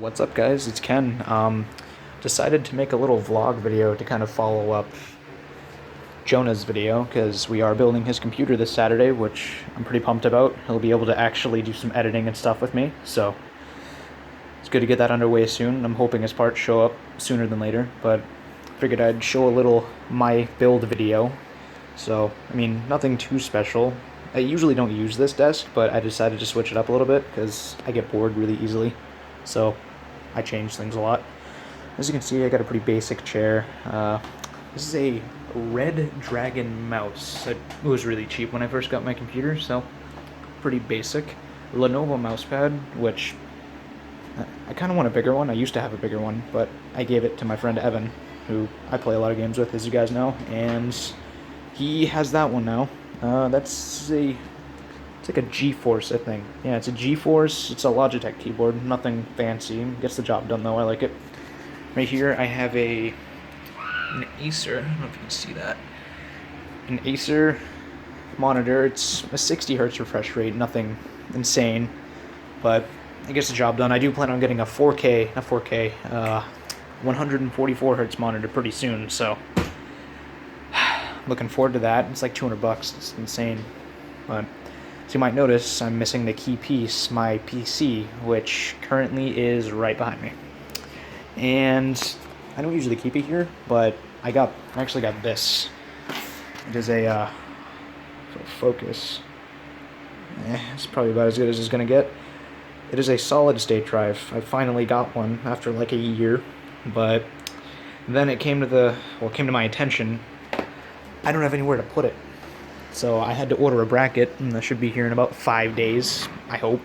What's up, guys? It's Ken. Decided to make a little vlog video to kind of follow up Jonah's video because we are building his computer this Saturday, which I'm pretty pumped about. He'll be able to actually do some editing and stuff with me, so it's good to get that underway soon. I'm hoping his parts show up sooner than later, but figured I'd show a little my build video. So, I mean, nothing too special. I usually don't use this desk, but I decided to switch it up a little bit because I get bored really easily. So I change things a lot. As you can see, I got a pretty basic chair. This is a Red Dragon mouse. It was really cheap when I first got my computer, so pretty basic. Lenovo mousepad, which I kind of want a bigger one. I used to have a bigger one, but I gave it to my friend Evan, who I play a lot of games with, as you guys know, and he has that one now. It's like a GeForce, I think. Yeah, it's a GeForce. It's a Logitech keyboard. Nothing fancy. Gets the job done, though. I like it. Right here, I have an Acer. I don't know if you can see that. An Acer monitor. It's a 60 hertz refresh rate. Nothing insane, but it gets the job done. I do plan on getting a 144 hertz monitor pretty soon, so looking forward to that. It's like $200. It's insane, but so you might notice I'm missing the key piece, my PC, which currently is right behind me. And I don't usually keep it here, but I actually got this. It is a focus. It's probably about as good as it's gonna get. It is a solid state drive. I finally got one after like a year, but then it came to my attention, I don't have anywhere to put it. So I had to order a bracket, and that should be here in about 5 days, I hope.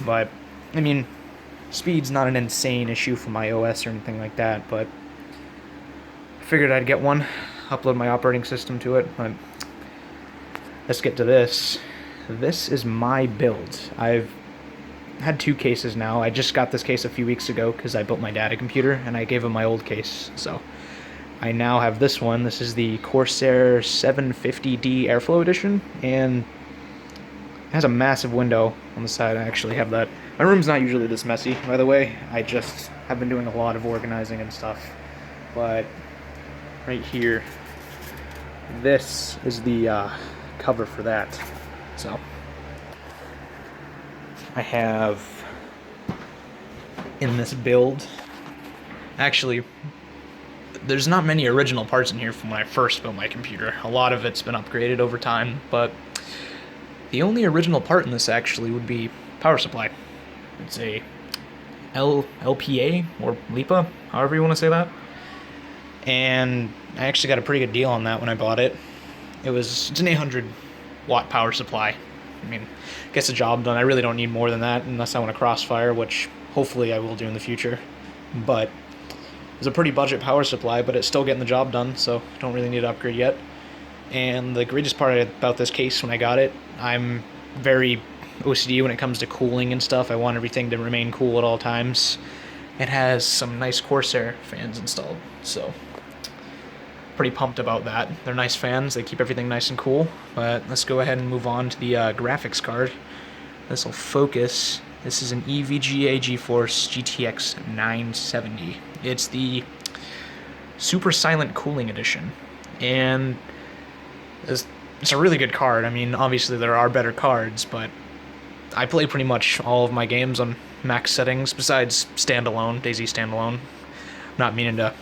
But, I mean, speed's not an insane issue for my OS or anything like that, but I figured I'd get one, upload my operating system to it. But let's get to this. This is my build. I've had 2 cases now. I just got this case a few weeks ago because I built my dad a computer, and I gave him my old case, so I now have this one. This is the Corsair 750D Airflow Edition, and it has a massive window on the side. I actually have that. My room's not usually this messy, by the way. I just have been doing a lot of organizing and stuff. But right here, this is the cover for that. So I have in this build, actually, there's not many original parts in here from when I first built my computer. A lot of it's been upgraded over time, but the only original part in this actually would be power supply. It's a LPA or LIPA, however you want to say that. And I actually got a pretty good deal on that when I bought it. It's an 800 watt power supply. I mean, gets the job done. I really don't need more than that unless I want a Crossfire, which hopefully I will do in the future. But it's a pretty budget power supply, but it's still getting the job done, so I don't really need to upgrade yet. And the greatest part about this case when I got it, I'm very OCD when it comes to cooling and stuff. I want everything to remain cool at all times. It has some nice Corsair fans installed, so pretty pumped about that. They're nice fans. They keep everything nice and cool. But let's go ahead and move on to the graphics card. This will focus. This is an EVGA GeForce GTX 970. It's the Super Silent Cooling Edition, and it's a really good card. I mean, obviously there are better cards, but I play pretty much all of my games on max settings, besides standalone, DayZ standalone. Not meaning to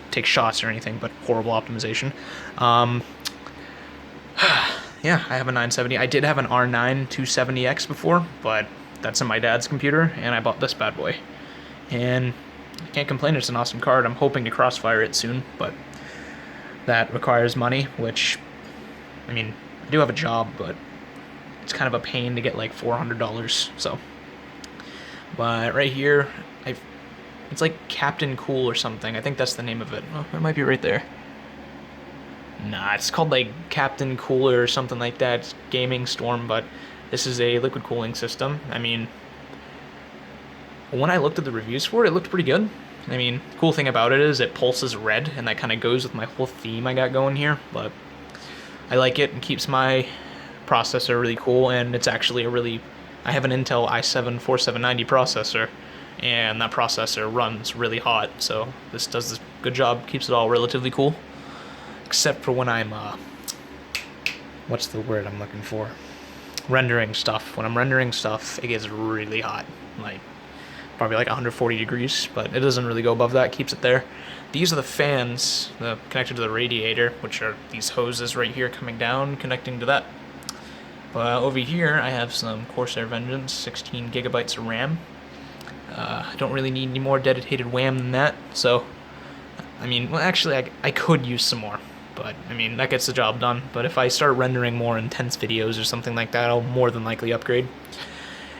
take shots or anything, but horrible optimization. Yeah, I have a 970. I did have an R9 270X before, but that's in my dad's computer, and I bought this bad boy. And I can't complain, it's an awesome card. I'm hoping to Crossfire it soon, but that requires money, which, I mean, I do have a job, but it's kind of a pain to get like $400, so. But right here, it's like Captain Cool or something. I think that's the name of it. Oh, it might be right there. Nah, it's called like Captain Cooler or something like that. It's Gaming Storm, but this is a liquid cooling system. I mean, when I looked at the reviews for it, it looked pretty good. I mean, the cool thing about it is it pulses red, and that kind of goes with my whole theme I got going here, but I like it and keeps my processor really cool, and it's actually I have an Intel i7-4790 processor, and that processor runs really hot, so this does a good job, keeps it all relatively cool. Except for when I'm, what's the word I'm looking for? Rendering stuff. When I'm rendering stuff, it gets really hot, like probably like 140 degrees, but it doesn't really go above that, keeps it there. These are the fans connected to the radiator, which are these hoses right here coming down, connecting to that. But over here, I have some Corsair Vengeance, 16 gigabytes of RAM. I don't really need any more dedicated WAM than that, so, I mean, well, actually, I could use some more, but, I mean, that gets the job done. But if I start rendering more intense videos or something like that, I'll more than likely upgrade.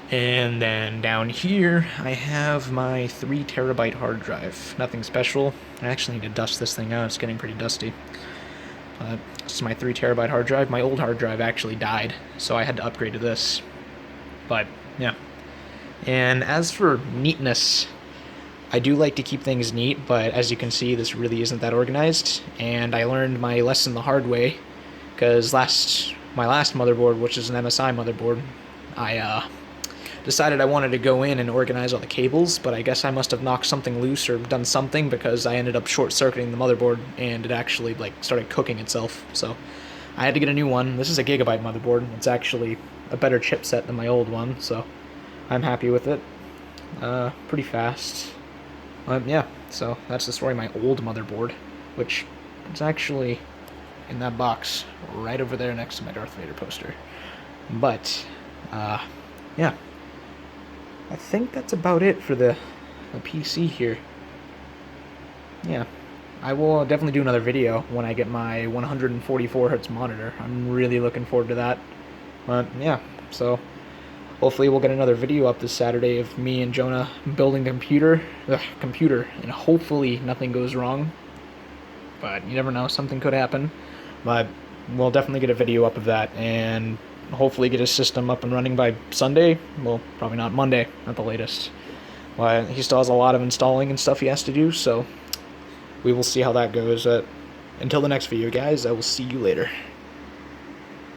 And then down here, I have my 3 terabyte hard drive. Nothing special. I actually need to dust this thing out, it's getting pretty dusty. This is my 3 terabyte hard drive. My old hard drive actually died, so I had to upgrade to this. But, yeah. And as for neatness, I do like to keep things neat, but as you can see, this really isn't that organized. And I learned my lesson the hard way, because my last motherboard, which is an MSI motherboard, I decided I wanted to go in and organize all the cables, but I guess I must have knocked something loose or done something, because I ended up short-circuiting the motherboard, and it actually started cooking itself. So I had to get a new one. This is a Gigabyte motherboard. It's actually a better chipset than my old one, so I'm happy with it. Pretty fast. Yeah, so that's the story of my old motherboard, which is actually in that box right over there next to my Darth Vader poster. But, yeah. I think that's about it for the PC here. Yeah. I will definitely do another video when I get my 144Hz monitor. I'm really looking forward to that. But, yeah, so hopefully we'll get another video up this Saturday of me and Jonah building the computer, and hopefully nothing goes wrong. But you never know, something could happen. But we'll definitely get a video up of that, and hopefully get his system up and running by Sunday. Well, probably not Monday at the latest. But he still has a lot of installing and stuff he has to do, so we will see how that goes. Until the next video, guys, I will see you later.